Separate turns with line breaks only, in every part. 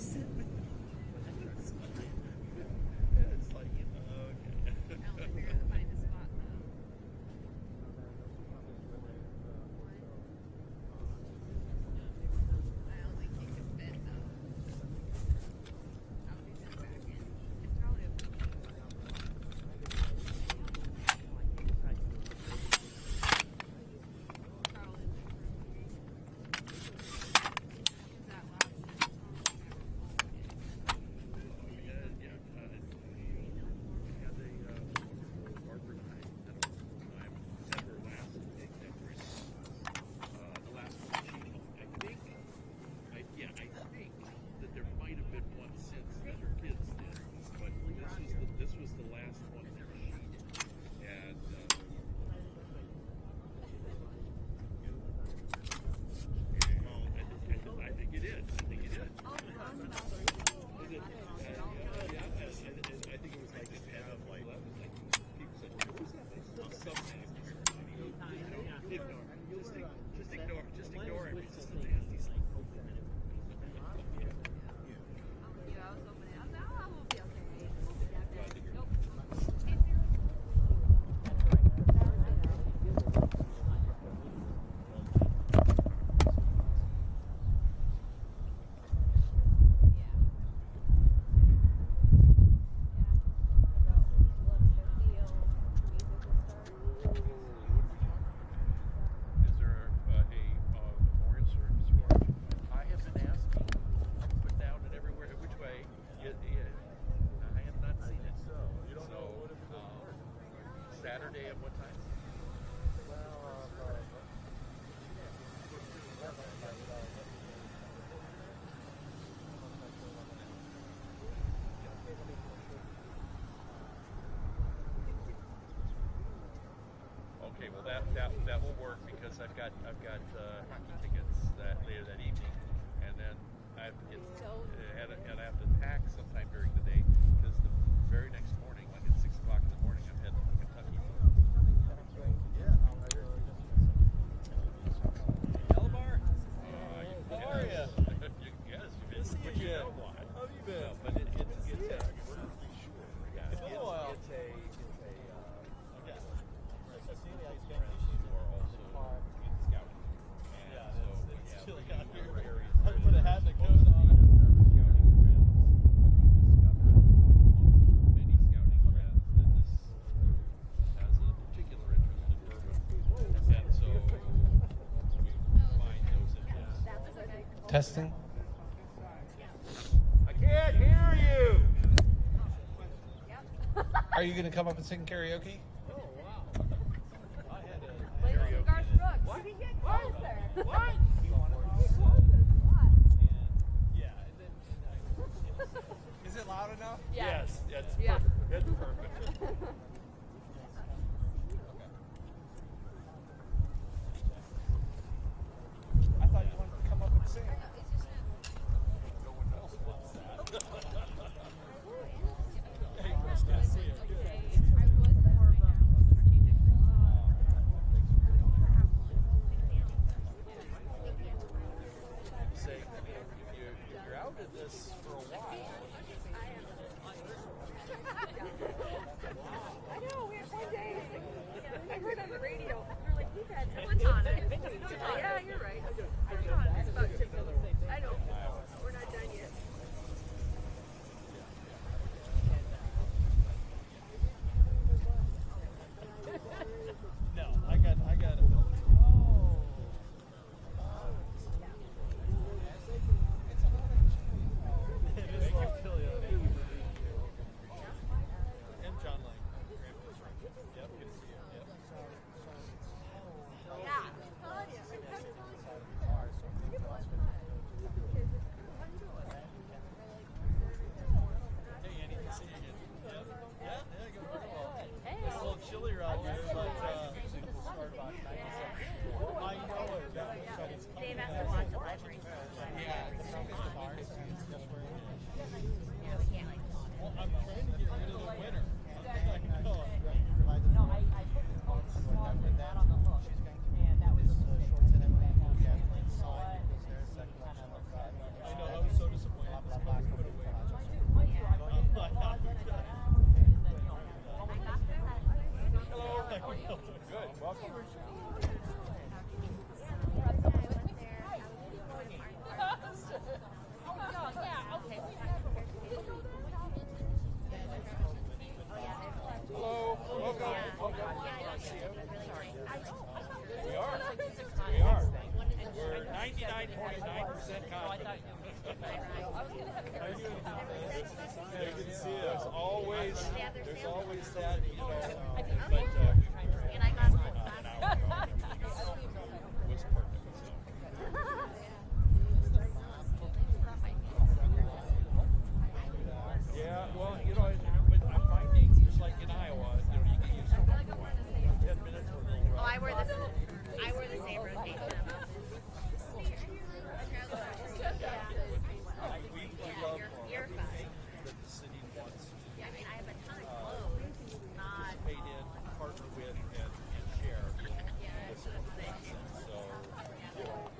sit with them. It's like, okay.
I only figured to find a spot though. I don't think you can fit though. I'll be sent back in. It's probably a
Saturday at what time? Okay, well that will work because I've got hockey tickets later that evening, and then I have to tack sometime during the day because the very next morning, like at 6 o'clock in the morning, I'm heading to Kentucky.
Hello, Bar.
How are you? Yes, you've been. But you know why?
How have you been?
No, but it's a
put a hat and a coat on.
Testing.
I can't hear you.
Are you going to come up and sing karaoke?
Oh wow! I had a
Karaoke. Garth Brooks.
What?
Did he get closer?
What?
Is it loud enough?
Yes. That's
Yeah.
perfect. That's perfect.
I thought you wanted to come up and sing.
No one else wants that.
Say, if you're out of this for a while.
I know, we had one day, I heard on the radio, they're like, we've had someone's on it. Yeah, you're right. It's on, it's about chicken. I know, we're not done yet.
No, I got it. And John Lang. Yep, good to see you. Yep.
Yeah.
99.9% confident. You can see there's always that, you know, but
And I got
an hour was perfect. Yeah, well, you know, but I'm finding, just like in Iowa, you know, you can use 10 minutes or a little
Oh, I wear the same rotation.
We love
You're fine.
that the city wants to
Yeah, I mean, I have a ton of clothes, not
participate in, partner with, and share this sort of nonsense. So, you know,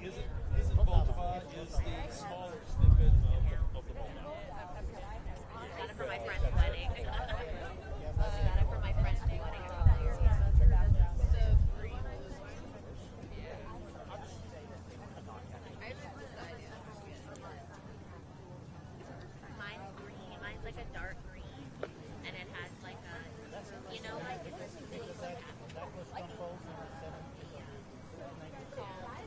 isn't Voltava is the smaller snippet of the Voltava.
got it for my friend's wedding. Got it for my friend's wedding. Mine's green. Mine's like a dark green, and it has like a, you know, like it's a city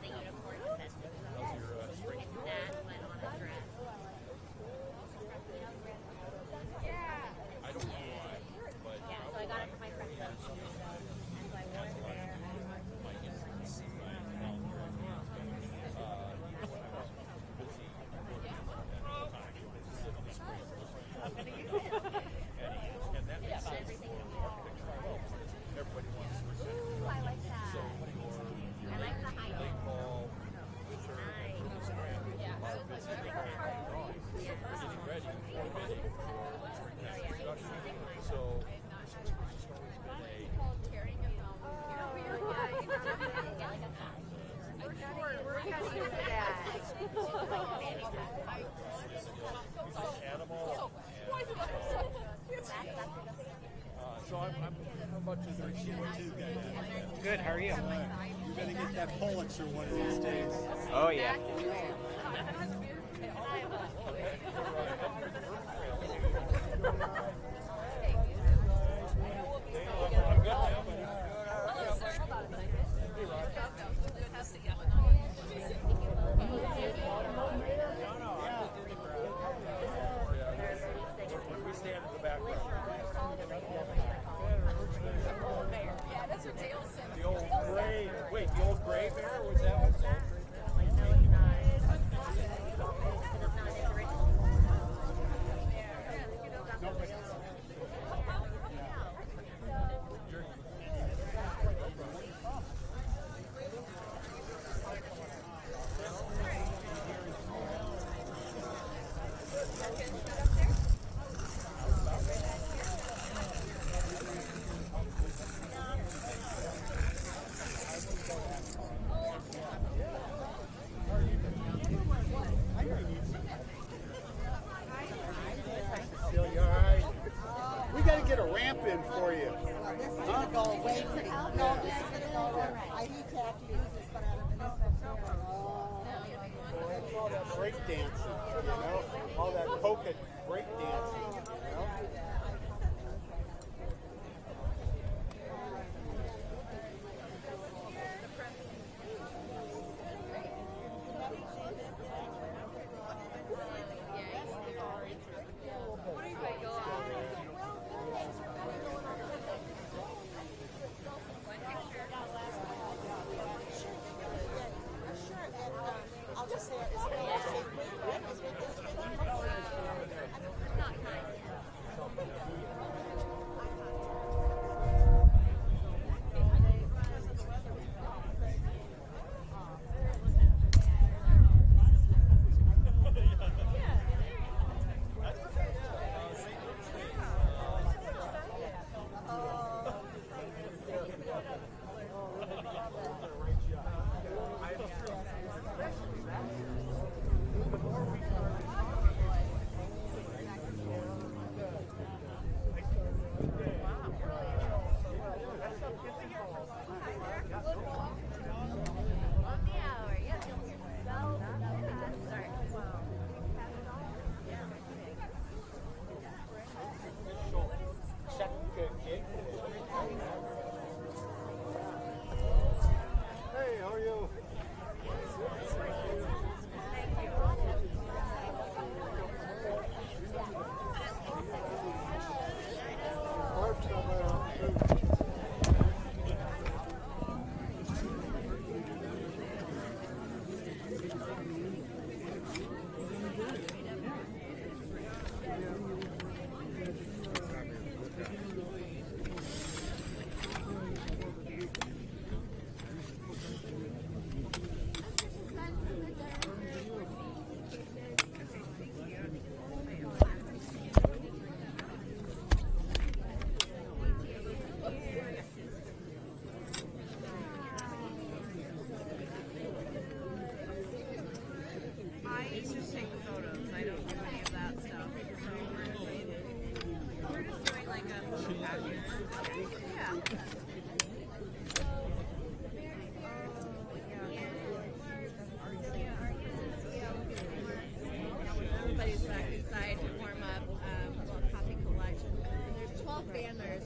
the unicorn festival. It's that, but on a dress.
I don't know why, but
Yeah, so I got it for my friend's wedding. And so I wore it there.
my interests in my calendar when I was busy working at the time, specifically spring. And that makes sense for architecture. Everybody wants to present.
Ooh, I like that.
So
I like the high
late
heels.
fall, early spring, are busy preparing drawings, getting ready for bidding for production. So this has always been
We're kind of used to that.
animal. So I'm about to
Good. How are you?
You're gonna get that Pulitzer one of these days.
Oh yeah.
We stand in the background. The old gray. Wait, the old gray bear? Was that one?
We got to get a ramp in for you.
This is gonna go away pretty. No, this is gonna go away. I need to have to use this, but I don't know.
All that break dancing, you know? All that polka break dancing, you know?
Everybody's back inside to warm up, a little coffee collection. And there's 12 banners.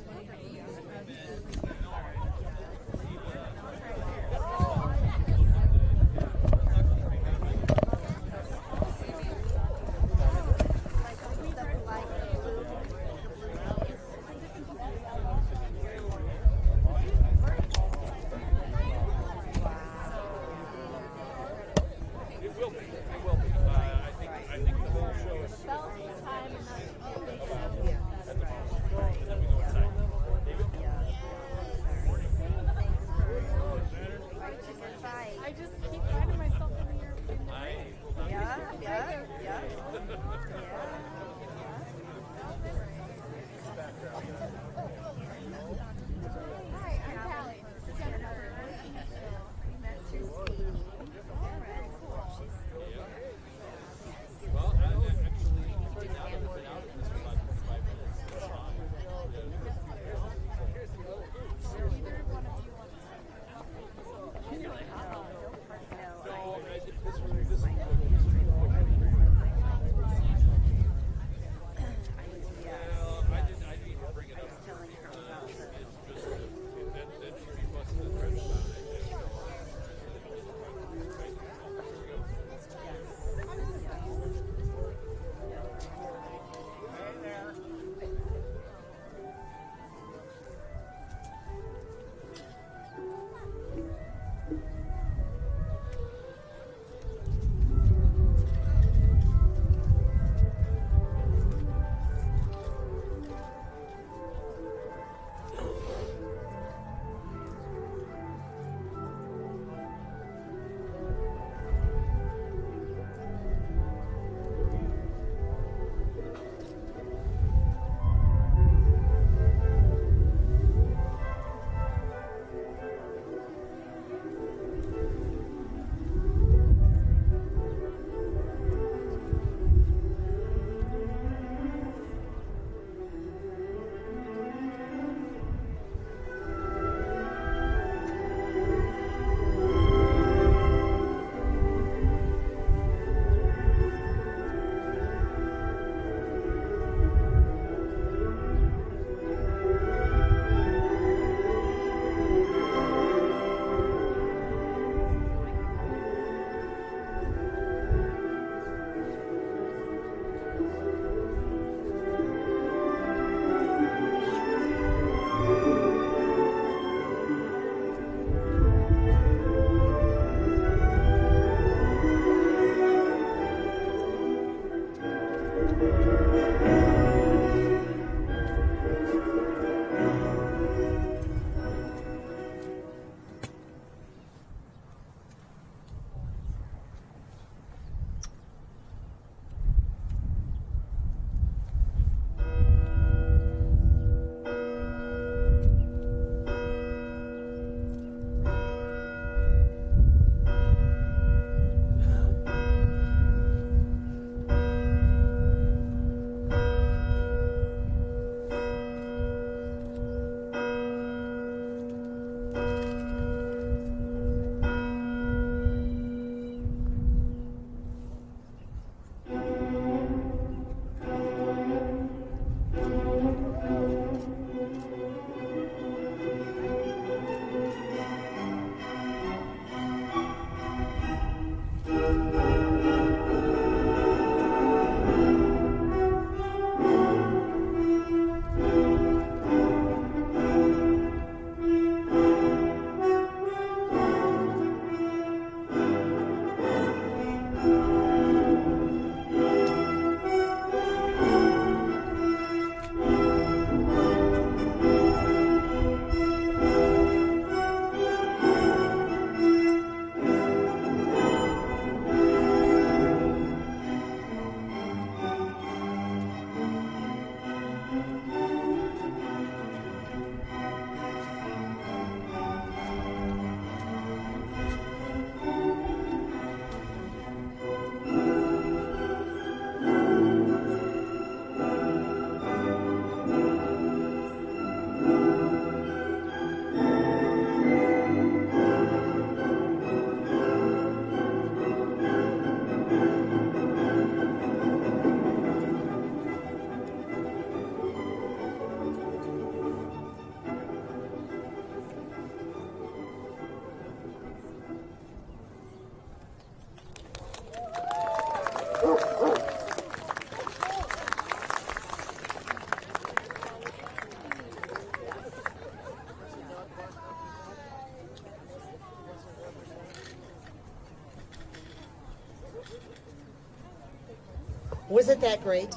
Wasn't that great?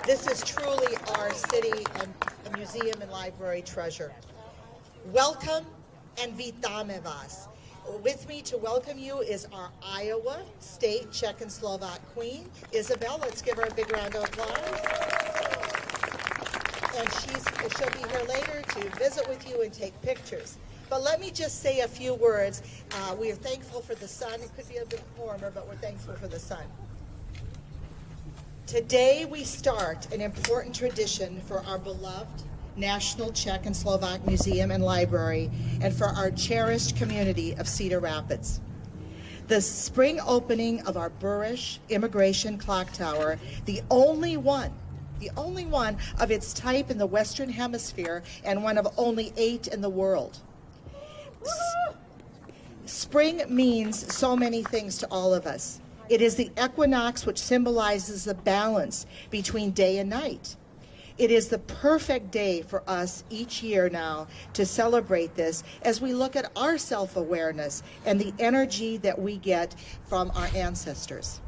This is truly our city and a museum and library treasure. Welcome and vítame vás. With me to welcome you is our Iowa State Czech and Slovak Queen, Isabel. Let's give her a big round of applause. And she'll be here later to visit with you and take pictures. But let me just say a few words. We are thankful for the sun. It could be a bit warmer, but we're thankful for the sun. Today we start an important tradition for our beloved National Czech and Slovak Museum and Library, and for our cherished community of Cedar Rapids. The spring opening of our Buresh Immigration Clock Tower, the only one of its type in the Western Hemisphere and one of only 8 in the world. Spring means so many things to all of us. It is the equinox which symbolizes the balance between day and night. It is the perfect day for us each year now to celebrate this as we look at our self-awareness and the energy that we get from our ancestors.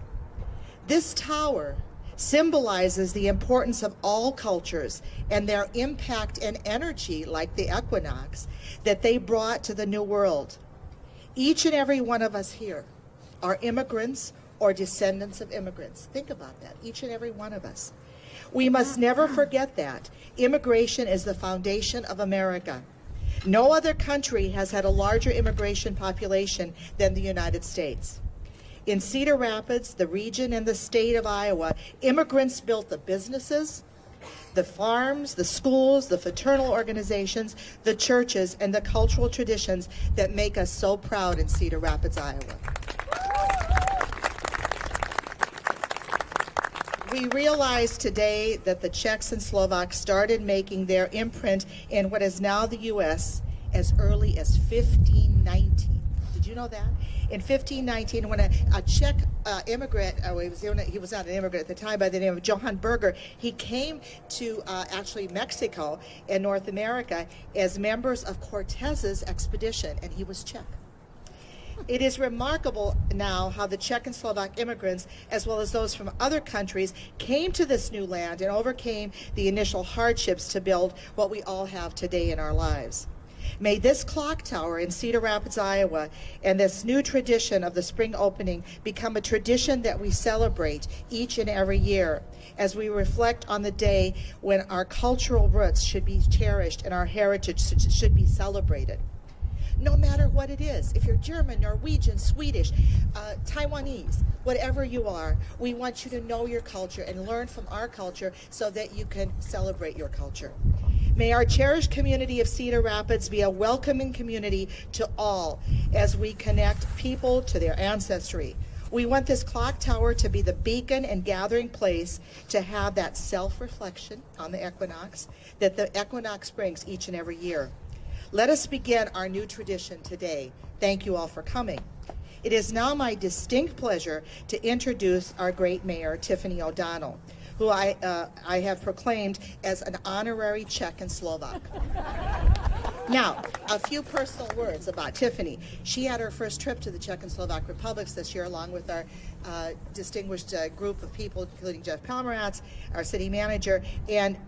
This tower symbolizes the importance of all cultures and their impact and energy, like the equinox, that they brought to the New World. Each and every one of us here are immigrants or descendants of immigrants. Think about that, each and every one of us. We must never forget that. Immigration is the foundation of America. No other country has had a larger immigration population than the United States. In Cedar Rapids, the region and the state of Iowa, immigrants built the businesses, the farms, the schools, the fraternal organizations, the churches, and the cultural traditions that make us so proud in Cedar Rapids, Iowa. We realize today that the Czechs and Slovaks started making their imprint in what is now the U.S. as early as 1519. Did you know that? In 1519, when a Czech immigrant, he was not an immigrant at the time, by the name of Johann Berger, he came to actually Mexico and North America as members of Cortez's expedition, and he was Czech. It is remarkable now how the Czech and Slovak immigrants, as well as those from other countries, came to this new land and overcame the initial hardships to build what we all have today in our lives. May this clock tower in Cedar Rapids, Iowa, and this new tradition of the spring opening become a tradition that we celebrate each and every year as we reflect on the day when our cultural roots should be cherished and our heritage should be celebrated. No matter what it is, if you're German, Norwegian, Swedish, Taiwanese, whatever you are, we want you to know your culture and learn from our culture so that you can celebrate your culture. May our cherished community of Cedar Rapids be a welcoming community to all as we connect people to their ancestry. We want this clock tower to be the beacon and gathering place to have that self-reflection on the equinox that the equinox brings each and every year. Let us begin our new tradition today. Thank you all for coming. It is now my distinct pleasure to introduce our great mayor, Tiffany O'Donnell, who I have proclaimed as an honorary Czech and Slovak. Now, a few personal words about Tiffany. She had her first trip to the Czech and Slovak republics this year, along with our distinguished group of people, including Jeff Palmerats, our city manager, and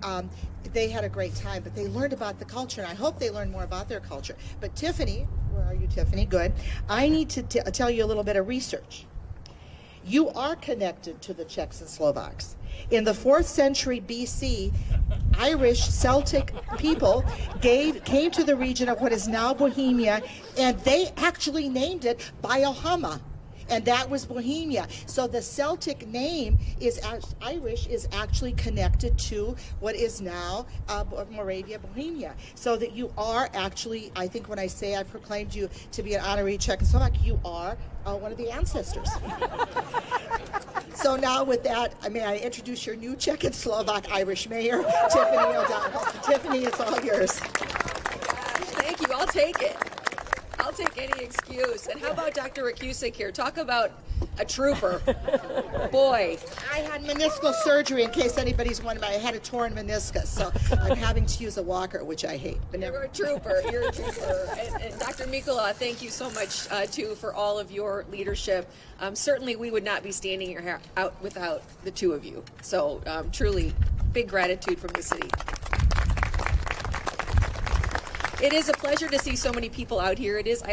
they had a great time, but they learned about the culture, and I hope they learned more about their culture. But Tiffany, where are you, Tiffany? Good. I need to tell you a little bit of research. You are connected to the Czechs and Slovaks. In the 4th century BC, Irish Celtic people came to the region of what is now Bohemia, and they actually named it Biohama, and that was Bohemia. So the Celtic name is Irish is actually connected to what is now Moravia, Bohemia. So that you are actually, I think when I say I proclaimed you to be an honorary Czech and Slovak, you are one of the ancestors. So now with that, may I introduce your new Czech and Slovak Irish mayor, Tiffany O'Donnell. Tiffany, it's all yours.
Thank you, I'll take it. I'll take any excuse. And how about Dr. Rakusik here? Talk about a trooper. Boy.
I had meniscal surgery in case anybody's wondering. I had a torn meniscus, so I'm having to use a walker, which I hate. But
You're a trooper. You're a trooper. And Dr. Mikula, thank you so much, too, for all of your leadership. Certainly, we would not be standing here out without the two of you. So, truly, big gratitude from the city. It is a pleasure to see so many people out here. It is, I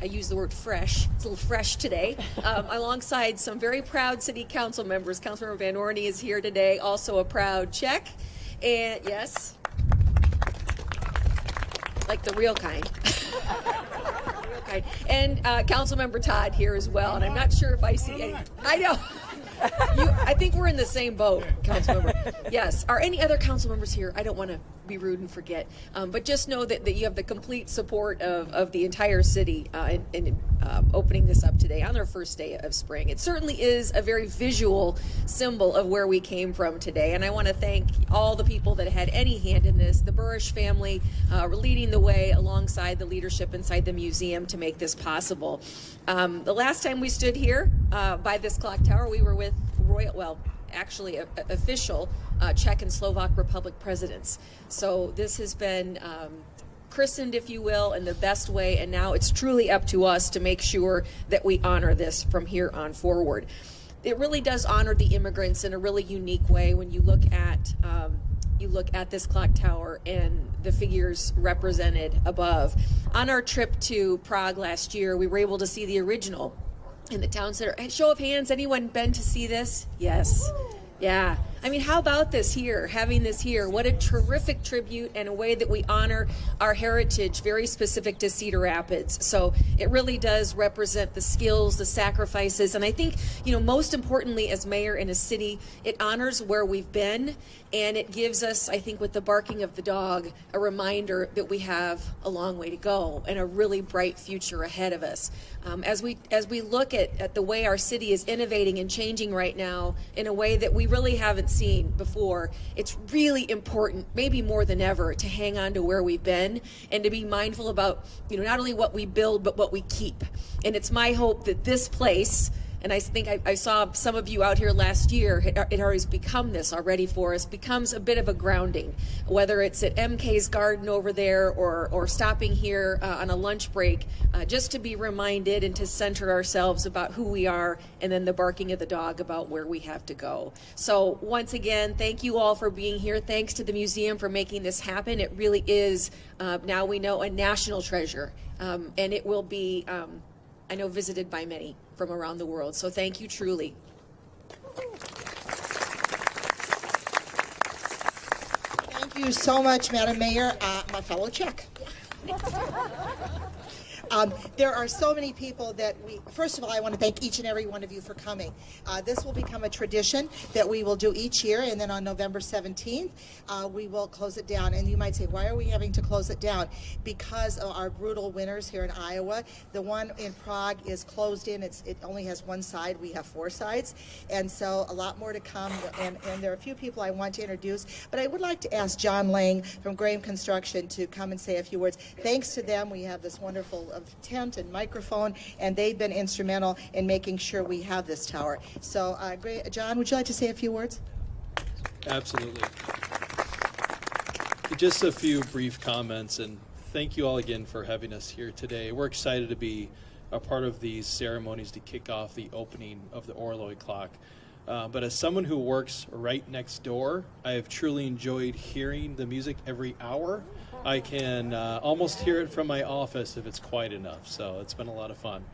use the word fresh. It's a little fresh today. Alongside some very proud city council members. Councilmember Van Orny is here today, also a proud Czech. And yes, like the real kind. And Councilmember Todd here as well. And I'm not sure if I see any. I know. I think we're in the same boat, Councilmember. Yes. Are any other council members here? I don't want to be rude and forget. But just know that you have the complete support of the entire city in opening this up today on their first day of spring. It certainly is a very visual symbol of where we came from today. And I want to thank all the people that had any hand in this, the Buresh family leading the way alongside the leadership inside the museum to make this possible. The last time we stood here by this clock tower, we were with official Czech and Slovak Republic presidents. So this has been christened, if you will, in the best way, and now it's truly up to us to make sure that we honor this from here on forward. It really does honor the immigrants in a really unique way when you look at this clock tower and the figures represented above. On our trip to Prague last year, we were able to see the original in the town center. Show of hands, anyone been to see this? Yes. Yeah. I mean, how about this here, having this here? What a terrific tribute and a way that we honor our heritage, very specific to Cedar Rapids. So it really does represent the skills, the sacrifices, and I think, most importantly, as mayor in a city, it honors where we've been, and it gives us, I think, with the barking of the dog, a reminder that we have a long way to go and a really bright future ahead of us. As we look at the way our city is innovating and changing right now in a way that we really haven't seen before, it's really important, maybe more than ever, to hang on to where we've been and to be mindful about, not only what we build, but what we keep. And it's my hope that this place, and I think I saw some of you out here last year, it always become this already for us, becomes a bit of a grounding, whether it's at MK's garden over there or stopping here on a lunch break, just to be reminded and to center ourselves about who we are, and then the barking of the dog about where we have to go. So once again, thank you all for being here. Thanks to the museum for making this happen. It really is, now we know, a national treasure, and it will be, I know, visited by many from around the world. So thank you truly.
Thank you so much, Madam Mayor, my fellow Czech. There are so many people that first of all, I want to thank each and every one of you for coming. This will become a tradition that we will do each year, and then on November 17th, we will close it down. And you might say, why are we having to close it down? Because of our brutal winters here in Iowa. The one in Prague is closed in. It only has one side. We have 4 sides. And so a lot more to come, and there are a few people I want to introduce. But I would like to ask John Lang from Graham Construction to come and say a few words. Thanks to them, we have this wonderful tent and microphone, and they've been instrumental in making sure we have this tower. So, John, would you like to say a few words?
Absolutely. Just a few brief comments, and thank you all again for having us here today. We're excited to be a part of these ceremonies to kick off the opening of the Orloj clock. But as someone who works right next door, I have truly enjoyed hearing the music every hour. I can almost hear it from my office if it's quiet enough, so it's been a lot of fun.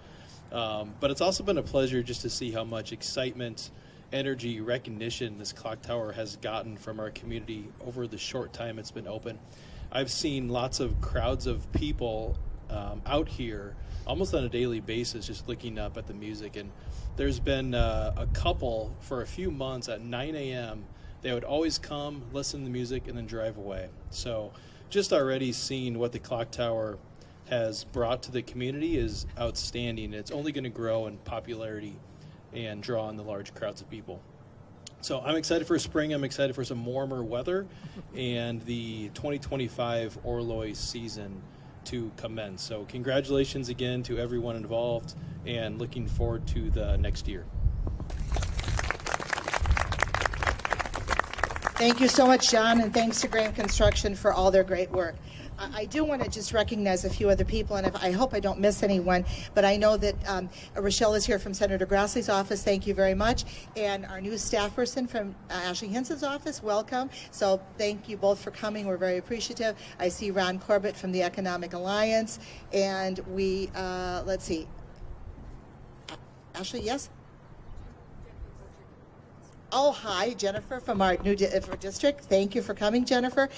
But it's also been a pleasure just to see how much excitement, energy, recognition this clock tower has gotten from our community over the short time it's been open. I've seen lots of crowds of people out here almost on a daily basis just looking up at the music, and there's been a couple for a few months at 9 a.m. They would always come, listen to the music, and then drive away. So just already seeing what the clock tower has brought to the community is outstanding. It's only going to grow in popularity and draw in the large crowds of people. So I'm excited for spring. I'm excited for some warmer weather, and the 2025 Orloj season to commence. So congratulations again to everyone involved, and looking forward to the next year.
Thank you so much, John, and thanks to Graham Construction for all their great work. I do want to just recognize a few other people, and I hope I don't miss anyone, but I know that Rochelle is here from Senator Grassley's office. Thank you very much. And our new staff person from Ashley Hinson's office, welcome. So thank you both for coming. We're very appreciative. I see Ron Corbett from the Economic Alliance, and we, let's see. Ashley, yes? Oh, hi, Jennifer from our new district. Thank you for coming, Jennifer.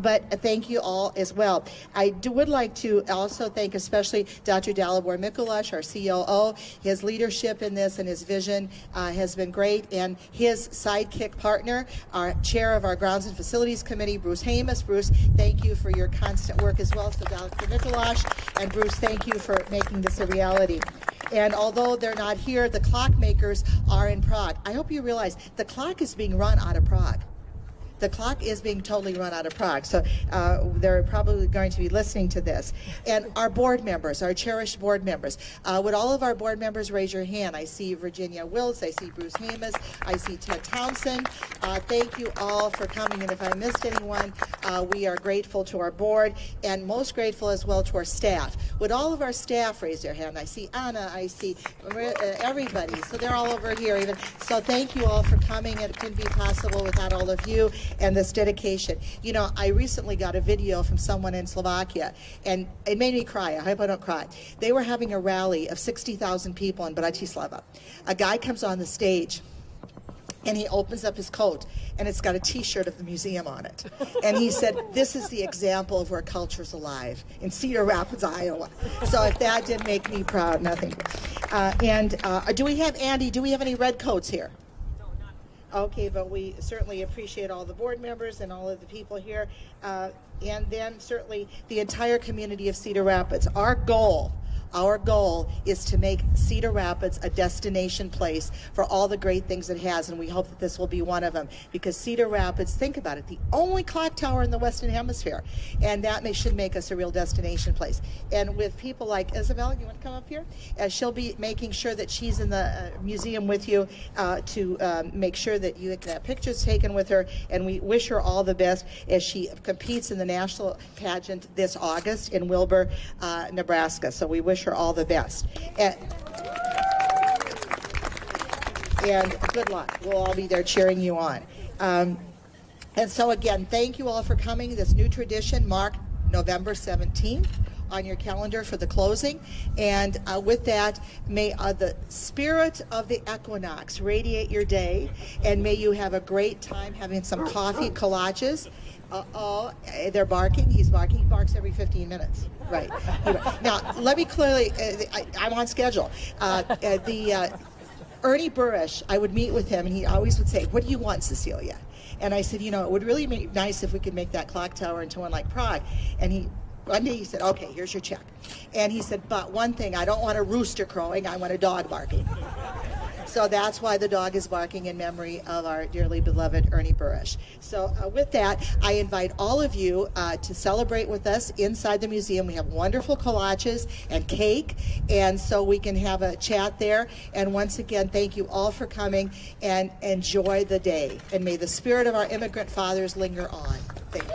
But thank you all as well. I would like to also thank especially Dr. Dalibor Mikulash, our COO. His leadership in this and his vision has been great. And his sidekick partner, our chair of our Grounds and Facilities Committee, Bruce Hamus. Bruce, thank you for your constant work as well. So Dr. Mikulash and Bruce, thank you for making this a reality. And although they're not here, the clockmakers are in Prague. I hope you realize the clock is being run out of Prague. The clock is being totally run out of Prague, so they're probably going to be listening to this. And our board members, our cherished board members, would all of our board members raise your hand? I see Virginia Wills, I see Bruce Hamus, I see Ted Townsend. Thank you all for coming, and if I missed anyone, we are grateful to our board, and most grateful as well to our staff. Would all of our staff raise their hand? I see Anna, I see everybody, so they're all over here even. So thank you all for coming. It couldn't be possible without all of you and this dedication. You know, I recently got a video from someone in Slovakia, and it made me cry. I hope I don't cry. They were having a rally of 60,000 people in Bratislava. A guy comes on the stage, and he opens up his coat, and it's got a T-shirt of the museum on it. And he said, this is the example of where culture's alive in Cedar Rapids, Iowa. So if that didn't make me proud, nothing. Do we have, Andy, do we have any red coats here? Okay, but we certainly appreciate all the board members and all of the people here, and then certainly the entire community of Cedar Rapids. Our goal is to make Cedar Rapids a destination place for all the great things it has, and we hope that this will be one of them, because Cedar Rapids, think about it, the only clock tower in the Western Hemisphere, and that should make us a real destination place. And with people like Isabel, you want to come up here? She'll be making sure that she's in the museum with you to make sure that you get pictures taken with her, and we wish her all the best as she competes in the national pageant this August in Wilbur, Nebraska. So we wish her all the best. And good luck. We'll all be there cheering you on. And so again, thank you all for coming. This new tradition marked November 17th on your calendar for the closing. And with that, may the spirit of the equinox radiate your day, and may you have a great time having some coffee, collages. They're barking. He's barking. He barks every 15 minutes. Right. Now, let me clearly, I'm on schedule. Ernie Buresh, I would meet with him, and he always would say, what do you want, Cecilia? And I said, you know, it would really be nice if we could make that clock tower into one like Prague. And one day he said, okay, here's your check. And he said, but one thing, I don't want a rooster crowing, I want a dog barking. So that's why the dog is barking in memory of our dearly beloved Ernie Buresh. So with that, I invite all of you to celebrate with us inside the museum. We have wonderful collages and cake, and so we can have a chat there. And once again, thank you all for coming, and enjoy the day. And may the spirit of our immigrant fathers linger on. Thank you.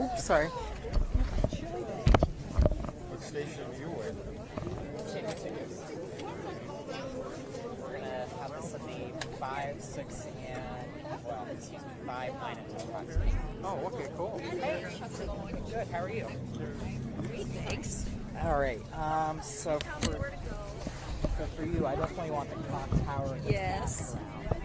Oops, sorry.
What station are you with?
We're going to have this in the 5, 6, and, 5, 9, and 10 o'clock space.
Oh, okay, cool.
Good, how are you?
Thanks.
All right, so for you, I definitely want the clock tower.
Yes.
Around.